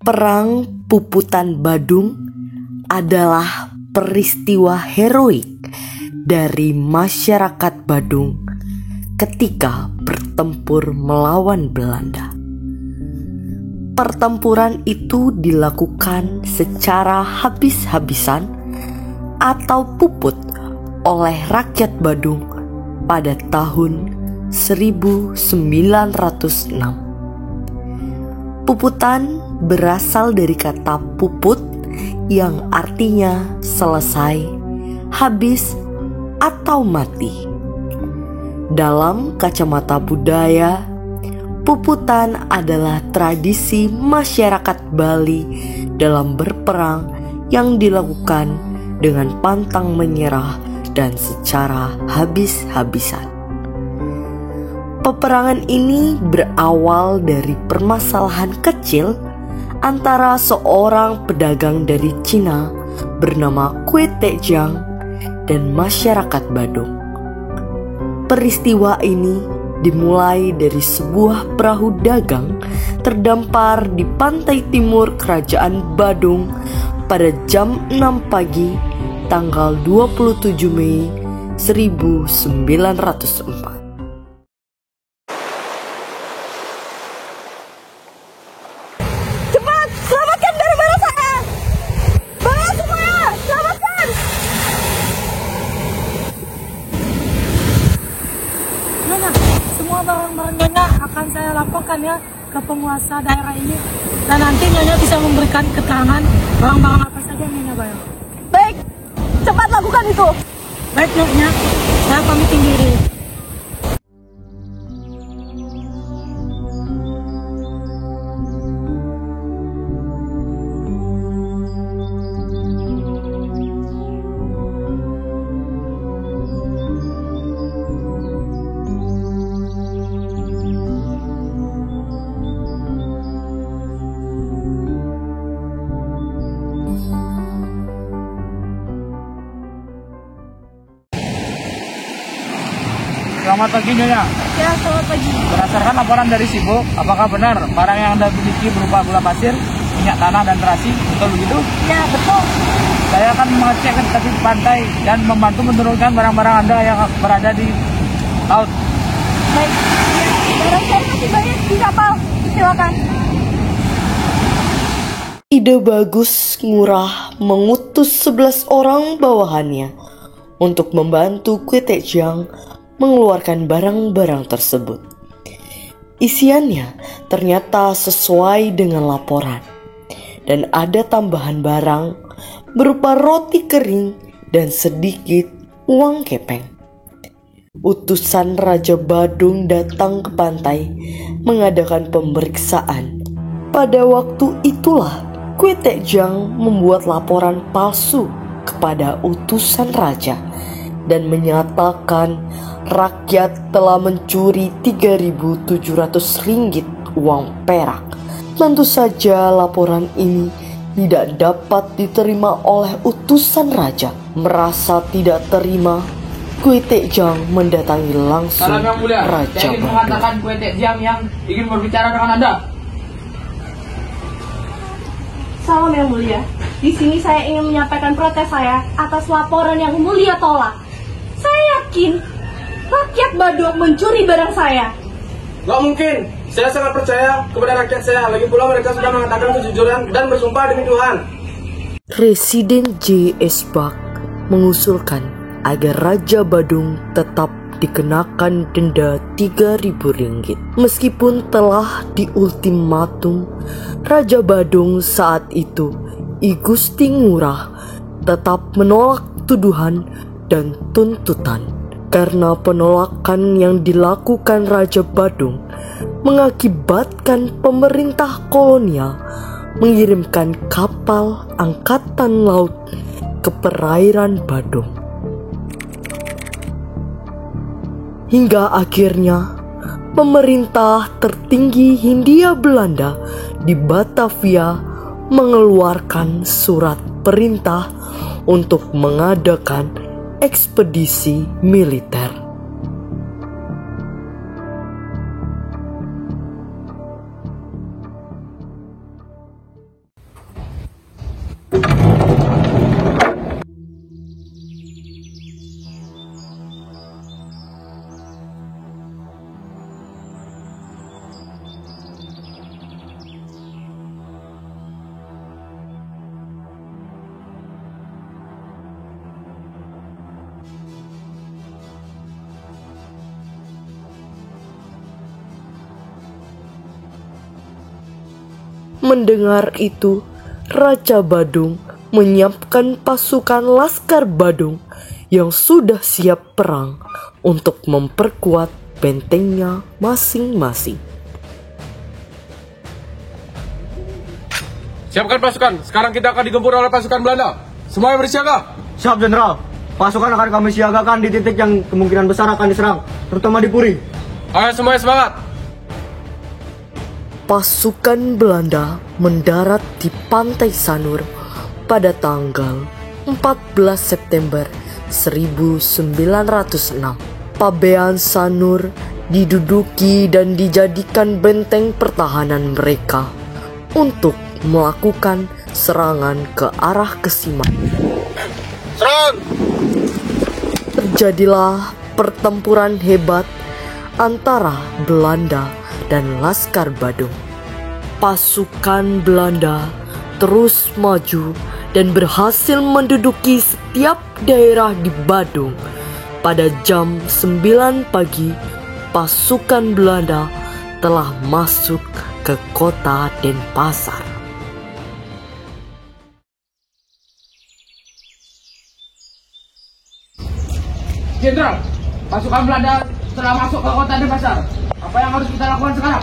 Perang Puputan Badung adalah peristiwa heroik dari masyarakat Badung ketika bertempur melawan Belanda. Pertempuran itu dilakukan secara habis-habisan atau puput oleh rakyat Badung pada tahun 1906. Puputan berasal dari kata puput yang artinya selesai, habis, atau mati. Dalam kacamata budaya, puputan adalah tradisi masyarakat Bali dalam berperang yang dilakukan dengan pantang menyerah dan secara habis-habisan. Peperangan ini berawal dari permasalahan kecil antara seorang pedagang dari Cina bernama Kwe Tek Jiang dan masyarakat Badung. Peristiwa ini dimulai dari sebuah perahu dagang terdampar di pantai timur Kerajaan Badung pada jam 6 pagi tanggal 27 Mei 1904. Semua barang-barang Nyonya akan saya laporkan ya ke penguasa daerah ini, dan nanti Nyonya bisa memberikan keterangan barang-barang apa saja yang Nyonya bayar. Baik, cepat lakukan itu. Baik Nyonya, saya pamit diri. Selamat pagi Nyonya. Ya, selamat pagi. Berdasarkan laporan dari Sibo, apakah benar barang yang Anda miliki berupa gula pasir, minyak tanah, dan terasi? Betul begitu? Ya, betul. Saya akan mengecek ke tepi pantai dan membantu menurunkan barang-barang Anda yang berada di laut. Baik. Barang saya masih banyak di kapal. Silakan. Ide bagus Ngurah mengutus 11 orang bawahannya untuk membantu Kwe Tek Jiang mengeluarkan barang-barang tersebut. Isiannya ternyata sesuai dengan laporan, dan ada tambahan barang berupa roti kering dan sedikit uang kepeng. Utusan Raja Badung datang ke pantai mengadakan pemeriksaan. Pada waktu itulah Kwe Tek Jiang membuat laporan palsu kepada utusan raja dan menyatakan rakyat telah mencuri 3.700 ringgit uang perak. Tentu saja laporan ini tidak dapat diterima oleh utusan raja. Merasa tidak terima, Kwe Tek Jiang mendatangi langsung Salam yang mulia, Raja saya ingin Badung. mengatakan Kwe Tek Jiang yang ingin berbicara dengan Anda. Salam yang mulia. Di sini saya ingin menyampaikan protes saya atas laporan yang mulia tolak. Saya yakin rakyat Badung mencuri barang saya. Gak mungkin. Saya sangat percaya kepada rakyat saya. Lagi pula mereka sudah mengatakan kejujuran dan bersumpah demi Tuhan. Residen J.S. Bak mengusulkan agar Raja Badung tetap dikenakan denda 3.000 ringgit. Meskipun telah diultimatum, Raja Badung saat itu, I Gusti Ngurah, tetap menolak tuduhan dan tuntutan. Karena penolakan yang dilakukan Raja Badung mengakibatkan pemerintah kolonial mengirimkan kapal angkatan laut ke perairan Badung. Hingga akhirnya pemerintah tertinggi Hindia Belanda di Batavia mengeluarkan surat perintah untuk mengadakan ekspedisi militer. Mendengar itu, Raja Badung menyiapkan pasukan Laskar Badung yang sudah siap perang untuk memperkuat bentengnya masing-masing. Siapkan pasukan, sekarang kita akan digempur oleh pasukan Belanda. Semuanya bersiaga. Siap, Jenderal. Pasukan akan kami siagakan di titik yang kemungkinan besar akan diserang, terutama di Puri. Ayo semuanya semangat. Pasukan Belanda mendarat di Pantai Sanur pada tanggal 14 September 1906. Pabean Sanur diduduki dan dijadikan benteng pertahanan mereka untuk melakukan serangan ke arah Kesiman. Serang! Terjadilah pertempuran hebat antara Belanda dan Laskar Badung. Pasukan Belanda terus maju dan berhasil menduduki setiap daerah di Badung. Pada jam 9 pagi, pasukan Belanda telah masuk ke kota Denpasar. Jenderal, pasukan Belanda telah masuk ke kota Denpasar. Apa yang harus kita lakukan sekarang?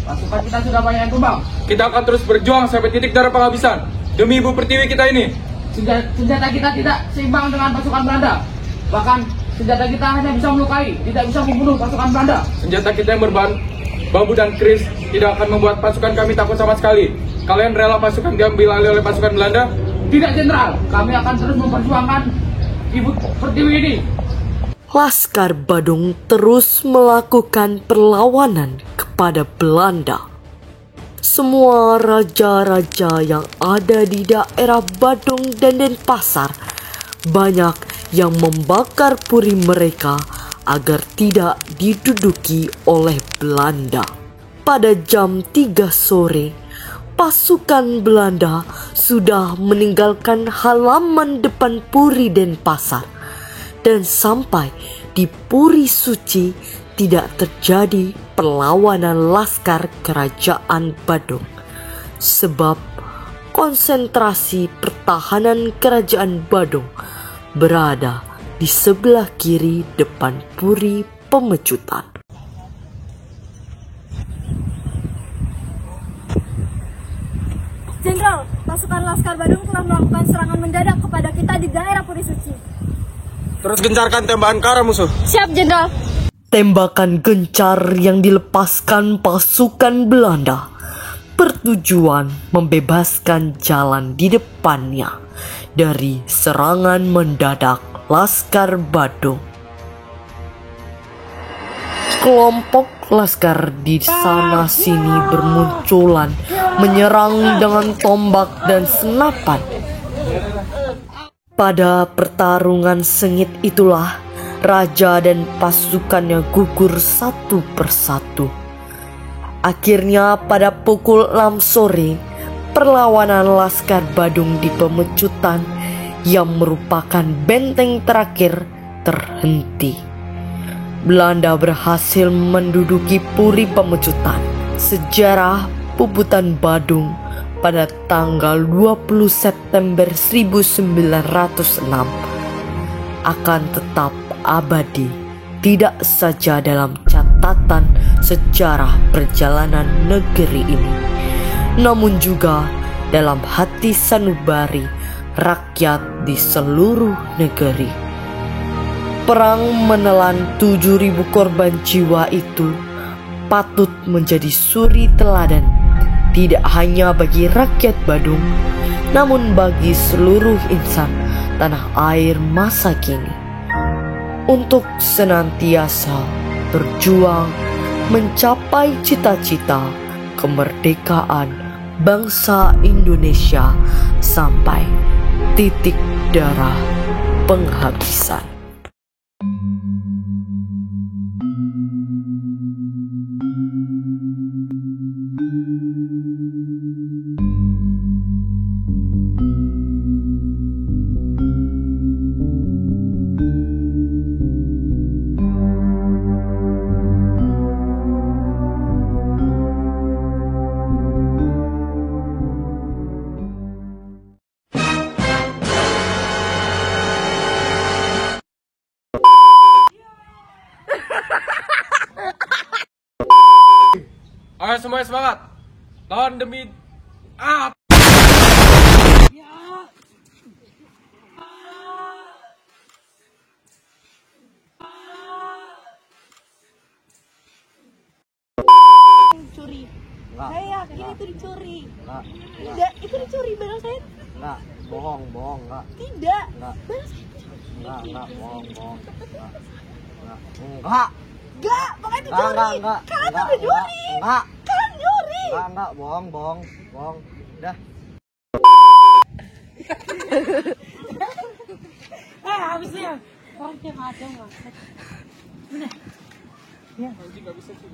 Pasukan kita sudah banyak yang tumbang. Kita akan terus berjuang sampai titik darah penghabisan demi Ibu Pertiwi kita ini. Senjata kita tidak seimbang dengan pasukan Belanda. Bahkan senjata kita hanya bisa melukai, tidak bisa membunuh pasukan Belanda. Senjata kita yang berbahan bambu dan keris tidak akan membuat pasukan kami takut sama sekali. Kalian rela pasukan diambil alih oleh pasukan Belanda? Tidak, Jenderal. Kami akan terus memperjuangkan Ibu Pertiwi ini. Laskar Badung terus melakukan perlawanan kepada Belanda. Semua raja-raja yang ada di daerah Badung dan Denpasar banyak yang membakar puri mereka agar tidak diduduki oleh Belanda. Pada jam 3 sore, pasukan Belanda sudah meninggalkan halaman depan Puri Denpasar. Dan sampai di Puri Suci tidak terjadi perlawanan laskar kerajaan Badung, sebab konsentrasi pertahanan kerajaan Badung berada di sebelah kiri depan Puri Pemecutan. Jenderal, pasukan Laskar Badung telah melakukan serangan mendadak kepada kita di daerah Puri Suci. Terus gencarkan tembakan ke arah musuh. Siap, Jenderal. Tembakan gencar yang dilepaskan pasukan Belanda bertujuan membebaskan jalan di depannya dari serangan mendadak Laskar Badung. Kelompok laskar di sana sini bermunculan menyerang dengan tombak dan senapan. Pada pertarungan sengit itulah raja dan pasukannya gugur satu persatu. Akhirnya pada pukul 6 sore, perlawanan Laskar Badung di Pemecutan yang merupakan benteng terakhir terhenti. Belanda berhasil menduduki Puri Pemecutan. Sejarah Puputan Badung pada tanggal 20 September 1906 akan tetap abadi, tidak saja dalam catatan sejarah perjalanan negeri ini, namun juga dalam hati sanubari rakyat di seluruh negeri. Perang menelan 7.000 korban jiwa itu patut menjadi suri teladan, tidak hanya bagi rakyat Badung, namun bagi seluruh insan tanah air masa kini, untuk senantiasa berjuang mencapai cita-cita kemerdekaan bangsa Indonesia sampai titik darah penghabisan. Ayo semuanya semangat. Lawan demi apa? Curi. Enggak. Saya yakin itu dicuri. Enggak. Tidak, itu dicuri barang saya. Enggak. Bohong, enggak. Tidak. Enggak. Barang saya. Enggak, bohong. Enggak. Enggak, pokoknya itu curi. Kalian udah nyuri. Enggak. Kalian nyuri. Enggak, bohong. Udah. Habisnya. Orangnya macam nggak? Anjing nggak bisa sih.